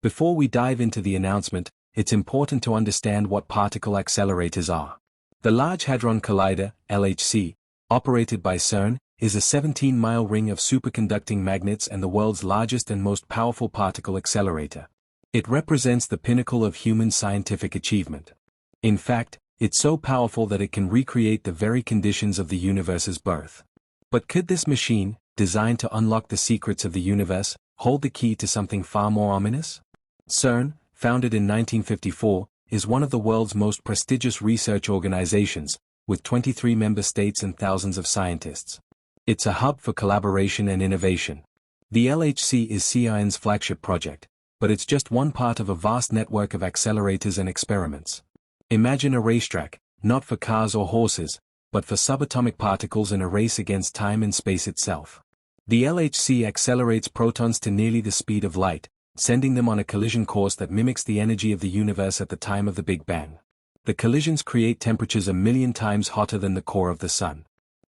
Before we dive into the announcement, it's important to understand what particle accelerators are. The Large Hadron Collider, LHC, operated by CERN, is a 17-mile ring of superconducting magnets and the world's largest and most powerful particle accelerator. It represents the pinnacle of human scientific achievement. In fact, it's so powerful that it can recreate the very conditions of the universe's birth. But could this machine, designed to unlock the secrets of the universe, hold the key to something far more ominous? CERN, founded in 1954, is one of the world's most prestigious research organizations, with 23 member states and thousands of scientists. It's a hub for collaboration and innovation. The LHC is CERN's flagship project, but it's just one part of a vast network of accelerators and experiments. Imagine a racetrack, not for cars or horses, but for subatomic particles in a race against time and space itself. The LHC accelerates protons to nearly the speed of light, sending them on a collision course that mimics the energy of the universe at the time of the Big Bang. The collisions create temperatures 1,000,000 times hotter than the core of the Sun.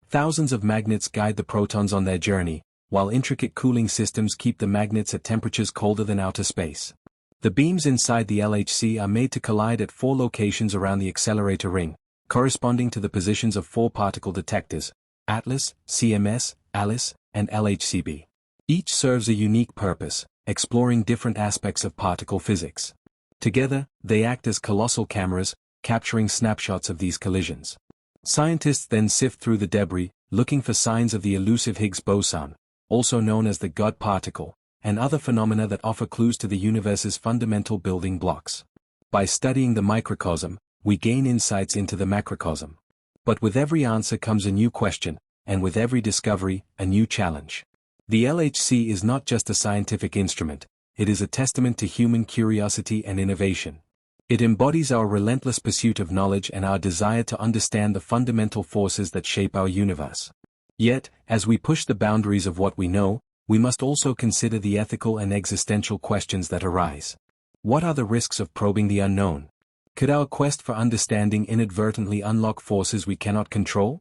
Thousands of magnets guide the protons on their journey, while intricate cooling systems keep the magnets at temperatures colder than outer space. The beams inside the LHC are made to collide at 4 locations around the accelerator ring, corresponding to the positions of 4 particle detectors: ATLAS, CMS, ALICE, and LHCb. Each serves a unique purpose, exploring different aspects of particle physics. Together, they act as colossal cameras, capturing snapshots of these collisions. Scientists then sift through the debris, looking for signs of the elusive Higgs boson, also known as the God particle, and other phenomena that offer clues to the universe's fundamental building blocks. By studying the microcosm, we gain insights into the macrocosm. But with every answer comes a new question, and with every discovery, a new challenge. The LHC is not just a scientific instrument, it is a testament to human curiosity and innovation. It embodies our relentless pursuit of knowledge and our desire to understand the fundamental forces that shape our universe. Yet, as we push the boundaries of what we know, we must also consider the ethical and existential questions that arise. What are the risks of probing the unknown? Could our quest for understanding inadvertently unlock forces we cannot control?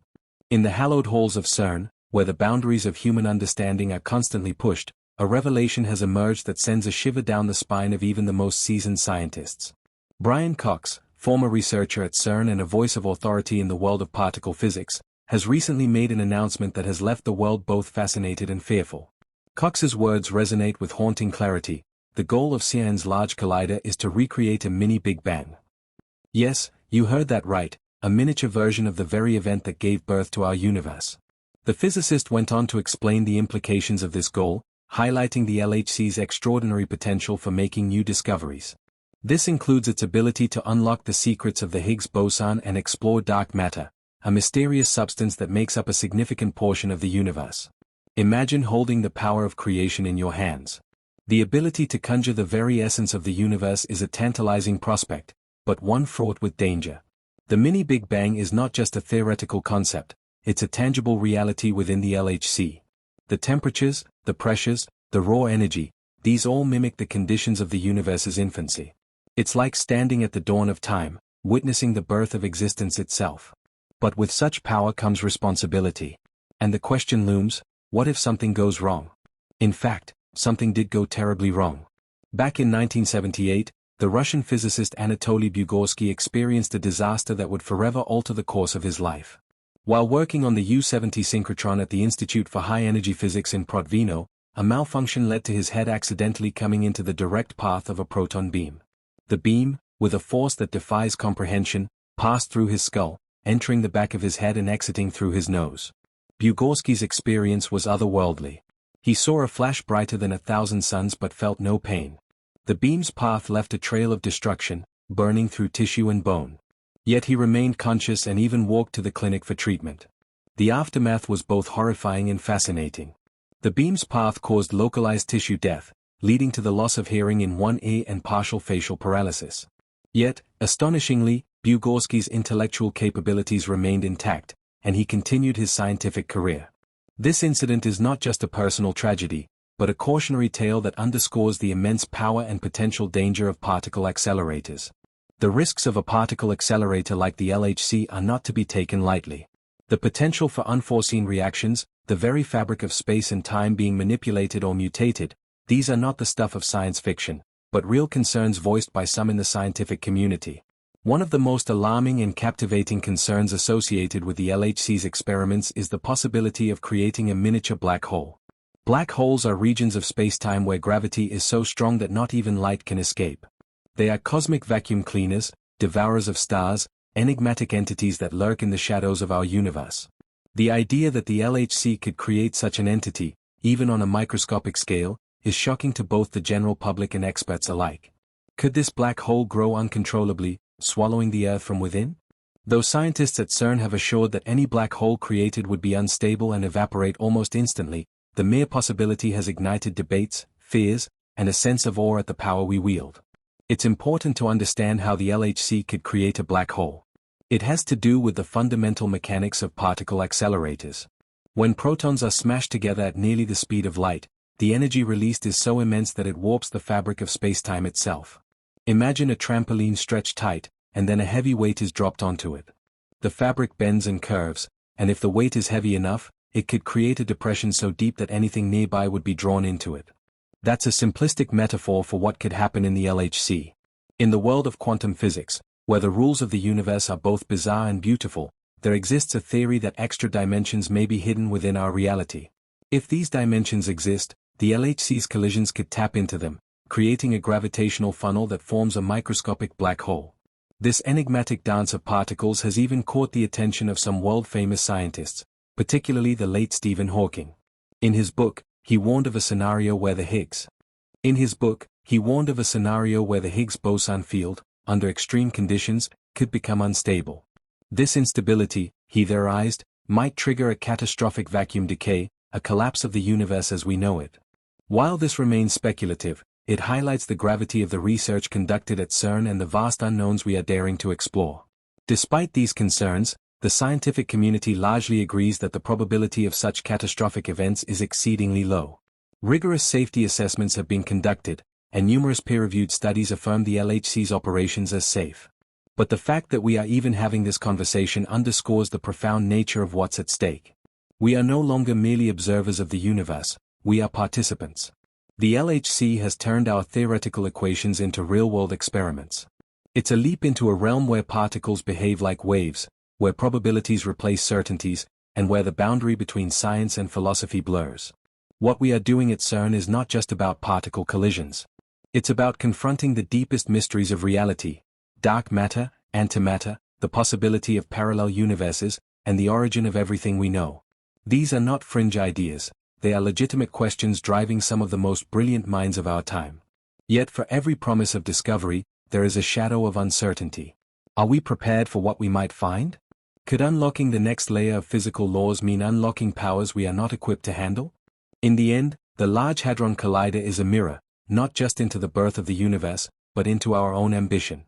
In the hallowed halls of CERN, where the boundaries of human understanding are constantly pushed, a revelation has emerged that sends a shiver down the spine of even the most seasoned scientists. Brian Cox, former researcher at CERN and a voice of authority in the world of particle physics, has recently made an announcement that has left the world both fascinated and fearful. Cox's words resonate with haunting clarity. The goal of CERN's Large Collider is to recreate a mini Big Bang. Yes, you heard that right, a miniature version of the very event that gave birth to our universe. The physicist went on to explain the implications of this goal, highlighting the LHC's extraordinary potential for making new discoveries. This includes its ability to unlock the secrets of the Higgs boson and explore dark matter, a mysterious substance that makes up a significant portion of the universe. Imagine holding the power of creation in your hands. The ability to conjure the very essence of the universe is a tantalizing prospect, but one fraught with danger. The mini Big Bang is not just a theoretical concept, it's a tangible reality within the LHC. The temperatures, the pressures, the raw energy, these all mimic the conditions of the universe's infancy. It's like standing at the dawn of time, witnessing the birth of existence itself. But with such power comes responsibility. And the question looms, what if something goes wrong? In fact, something did go terribly wrong. Back in 1978, the Russian physicist Anatoly Bugorsky experienced a disaster that would forever alter the course of his life. While working on the U-70 synchrotron at the Institute for High-Energy Physics in Protvino, a malfunction led to his head accidentally coming into the direct path of a proton beam. The beam, with a force that defies comprehension, passed through his skull, entering the back of his head and exiting through his nose. Bugorsky's experience was otherworldly. He saw a flash brighter than 1,000 suns but felt no pain. The beam's path left a trail of destruction, burning through tissue and bone. Yet he remained conscious and even walked to the clinic for treatment. The aftermath was both horrifying and fascinating. The beam's path caused localized tissue death, leading to the loss of hearing in one ear and partial facial paralysis. Yet, astonishingly, Bugorsky's intellectual capabilities remained intact, and he continued his scientific career. This incident is not just a personal tragedy, but a cautionary tale that underscores the immense power and potential danger of particle accelerators. The risks of a particle accelerator like the LHC are not to be taken lightly. The potential for unforeseen reactions, the very fabric of space and time being manipulated or mutated, these are not the stuff of science fiction, but real concerns voiced by some in the scientific community. One of the most alarming and captivating concerns associated with the LHC's experiments is the possibility of creating a miniature black hole. Black holes are regions of spacetime where gravity is so strong that not even light can escape. They are cosmic vacuum cleaners, devourers of stars, enigmatic entities that lurk in the shadows of our universe. The idea that the LHC could create such an entity, even on a microscopic scale, is shocking to both the general public and experts alike. Could this black hole grow uncontrollably, swallowing the Earth from within? Though scientists at CERN have assured that any black hole created would be unstable and evaporate almost instantly, the mere possibility has ignited debates, fears, and a sense of awe at the power we wield. It's important to understand how the LHC could create a black hole. It has to do with the fundamental mechanics of particle accelerators. When protons are smashed together at nearly the speed of light, the energy released is so immense that it warps the fabric of spacetime itself. Imagine a trampoline stretched tight, and then a heavy weight is dropped onto it. The fabric bends and curves, and if the weight is heavy enough, it could create a depression so deep that anything nearby would be drawn into it. That's a simplistic metaphor for what could happen in the LHC. In the world of quantum physics, where the rules of the universe are both bizarre and beautiful, there exists a theory that extra dimensions may be hidden within our reality. If these dimensions exist, the LHC's collisions could tap into them, creating a gravitational funnel that forms a microscopic black hole. This enigmatic dance of particles has even caught the attention of some world-famous scientists, particularly the late Stephen Hawking. In his book, he warned of a scenario where the Higgs boson field, under extreme conditions, could become unstable. This instability, he theorized, might trigger a catastrophic vacuum decay, a collapse of the universe as we know it. While this remains speculative, it highlights the gravity of the research conducted at CERN and the vast unknowns we are daring to explore. Despite these concerns, the scientific community largely agrees that the probability of such catastrophic events is exceedingly low. Rigorous safety assessments have been conducted, and numerous peer-reviewed studies affirm the LHC's operations as safe. But the fact that we are even having this conversation underscores the profound nature of what's at stake. We are no longer merely observers of the universe, we are participants. The LHC has turned our theoretical equations into real-world experiments. It's a leap into a realm where particles behave like waves, where probabilities replace certainties, and where the boundary between science and philosophy blurs. What we are doing at CERN is not just about particle collisions. It's about confronting the deepest mysteries of reality: dark matter, antimatter, the possibility of parallel universes, and the origin of everything we know. These are not fringe ideas, they are legitimate questions driving some of the most brilliant minds of our time. Yet for every promise of discovery, there is a shadow of uncertainty. Are we prepared for what we might find? Could unlocking the next layer of physical laws mean unlocking powers we are not equipped to handle? In the end, the Large Hadron Collider is a mirror, not just into the birth of the universe, but into our own ambition.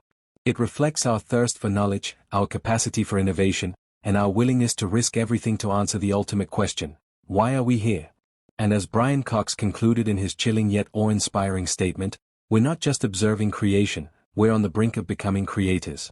It reflects our thirst for knowledge, our capacity for innovation, and our willingness to risk everything to answer the ultimate question: why are we here? And as Brian Cox concluded in his chilling yet awe-inspiring statement, we're not just observing creation, we're on the brink of becoming creators.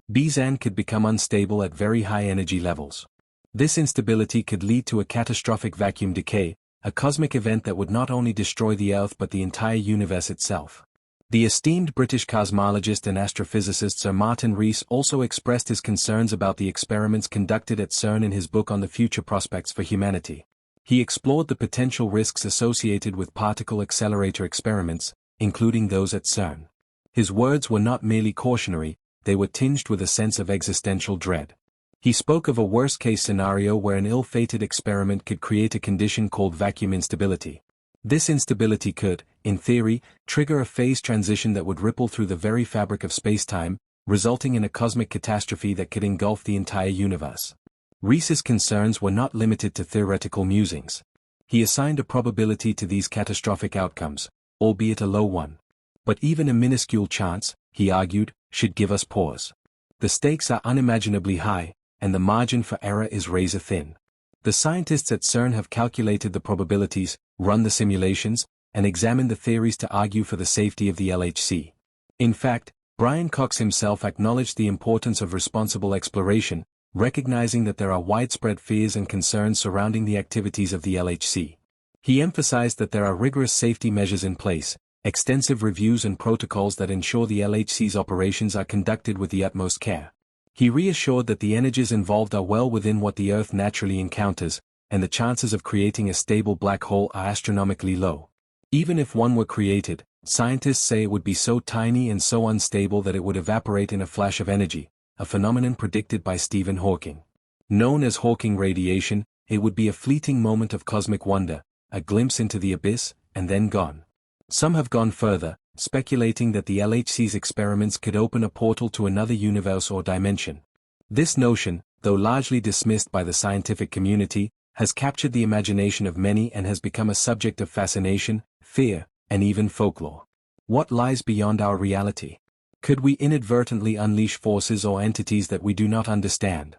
Boson could become unstable at very high energy levels. This instability could lead to a catastrophic vacuum decay, a cosmic event that would not only destroy the Earth but the entire universe itself. The esteemed British cosmologist and astrophysicist Sir Martin Rees also expressed his concerns about the experiments conducted at CERN in his book on the future prospects for humanity. He explored the potential risks associated with particle accelerator experiments, including those at CERN. His words were not merely cautionary, they were tinged with a sense of existential dread. He spoke of a worst-case scenario where an ill-fated experiment could create a condition called vacuum instability. This instability could, in theory, trigger a phase transition that would ripple through the very fabric of spacetime, resulting in a cosmic catastrophe that could engulf the entire universe. Rees's concerns were not limited to theoretical musings. He assigned a probability to these catastrophic outcomes, albeit a low one. But even a minuscule chance, he argued, should give us pause. The stakes are unimaginably high, and the margin for error is razor-thin. The scientists at CERN have calculated the probabilities, run the simulations, and examined the theories to argue for the safety of the LHC. In fact, Brian Cox himself acknowledged the importance of responsible exploration, recognizing that there are widespread fears and concerns surrounding the activities of the LHC. He emphasized that there are rigorous safety measures in place, extensive reviews and protocols that ensure the LHC's operations are conducted with the utmost care. He reassured that the energies involved are well within what the Earth naturally encounters, and the chances of creating a stable black hole are astronomically low. Even if one were created, scientists say it would be so tiny and so unstable that it would evaporate in a flash of energy, a phenomenon predicted by Stephen Hawking. Known as Hawking radiation, it would be a fleeting moment of cosmic wonder, a glimpse into the abyss, and then gone. Some have gone further, speculating that the LHC's experiments could open a portal to another universe or dimension. This notion, though largely dismissed by the scientific community, has captured the imagination of many and has become a subject of fascination, fear, and even folklore. What lies beyond our reality? Could we inadvertently unleash forces or entities that we do not understand?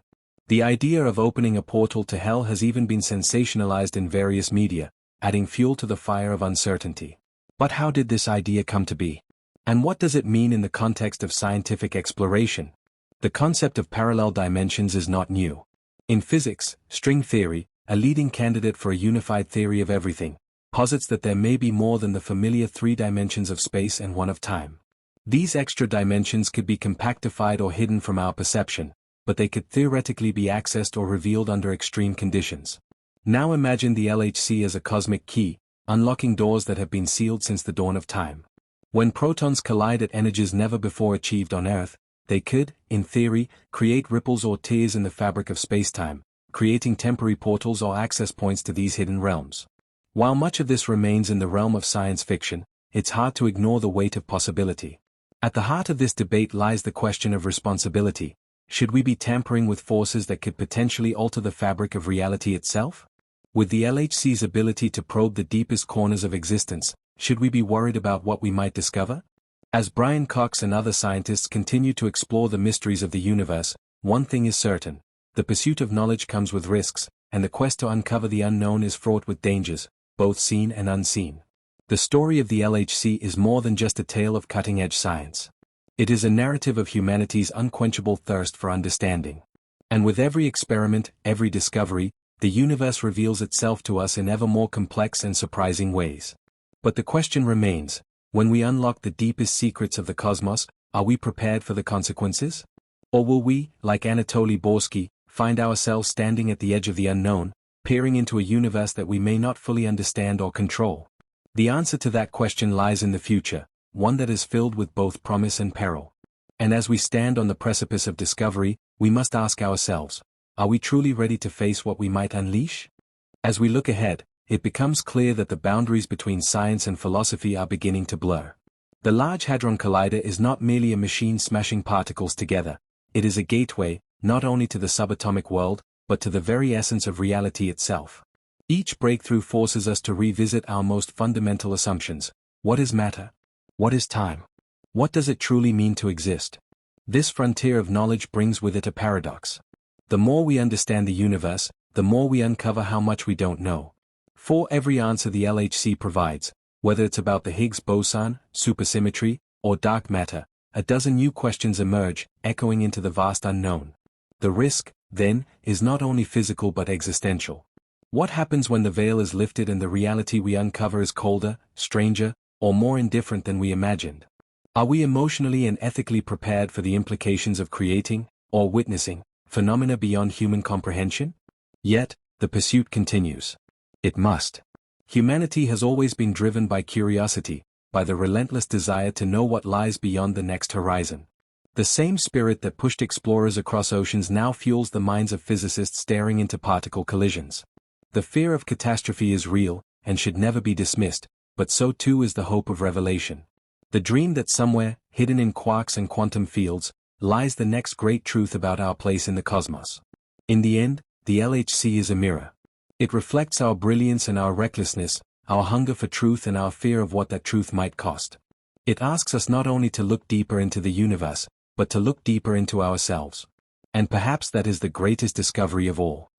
The idea of opening a portal to hell has even been sensationalized in various media, adding fuel to the fire of uncertainty. But how did this idea come to be? And what does it mean in the context of scientific exploration? The concept of parallel dimensions is not new. In physics, string theory, a leading candidate for a unified theory of everything, posits that there may be more than the familiar 3 dimensions of space and 1 of time. These extra dimensions could be compactified or hidden from our perception, but they could theoretically be accessed or revealed under extreme conditions. Now imagine the LHC as a cosmic key, unlocking doors that have been sealed since the dawn of time. When protons collide at energies never before achieved on Earth, they could, in theory, create ripples or tears in the fabric of spacetime, creating temporary portals or access points to these hidden realms. While much of this remains in the realm of science fiction, it's hard to ignore the weight of possibility. At the heart of this debate lies the question of responsibility. Should we be tampering with forces that could potentially alter the fabric of reality itself? With the LHC's ability to probe the deepest corners of existence, should we be worried about what we might discover? As Brian Cox and other scientists continue to explore the mysteries of the universe, one thing is certain: the pursuit of knowledge comes with risks, and the quest to uncover the unknown is fraught with dangers, both seen and unseen. The story of the LHC is more than just a tale of cutting-edge science. It is a narrative of humanity's unquenchable thirst for understanding. And with every experiment, every discovery, the universe reveals itself to us in ever more complex and surprising ways. But the question remains: when we unlock the deepest secrets of the cosmos, are we prepared for the consequences? Or will we, like Anatoly Borsky, find ourselves standing at the edge of the unknown, peering into a universe that we may not fully understand or control? The answer to that question lies in the future, one that is filled with both promise and peril. And as we stand on the precipice of discovery, we must ask ourselves, are we truly ready to face what we might unleash? As we look ahead, it becomes clear that the boundaries between science and philosophy are beginning to blur. The Large Hadron Collider is not merely a machine smashing particles together. It is a gateway, not only to the subatomic world, but to the very essence of reality itself. Each breakthrough forces us to revisit our most fundamental assumptions. What is matter? What is time? What does it truly mean to exist? This frontier of knowledge brings with it a paradox. The more we understand the universe, the more we uncover how much we don't know. For every answer the LHC provides, whether it's about the Higgs boson, supersymmetry, or dark matter, a dozen new questions emerge, echoing into the vast unknown. The risk, then, is not only physical but existential. What happens when the veil is lifted and the reality we uncover is colder, stranger, or more indifferent than we imagined? Are we emotionally and ethically prepared for the implications of creating, or witnessing, phenomena beyond human comprehension? Yet, the pursuit continues. It must. Humanity has always been driven by curiosity, by the relentless desire to know what lies beyond the next horizon. The same spirit that pushed explorers across oceans now fuels the minds of physicists staring into particle collisions. The fear of catastrophe is real, and should never be dismissed, but so too is the hope of revelation. The dream that somewhere, hidden in quarks and quantum fields, lies the next great truth about our place in the cosmos. In the end, the LHC is a mirror. It reflects our brilliance and our recklessness, our hunger for truth and our fear of what that truth might cost. It asks us not only to look deeper into the universe, but to look deeper into ourselves. And perhaps that is the greatest discovery of all.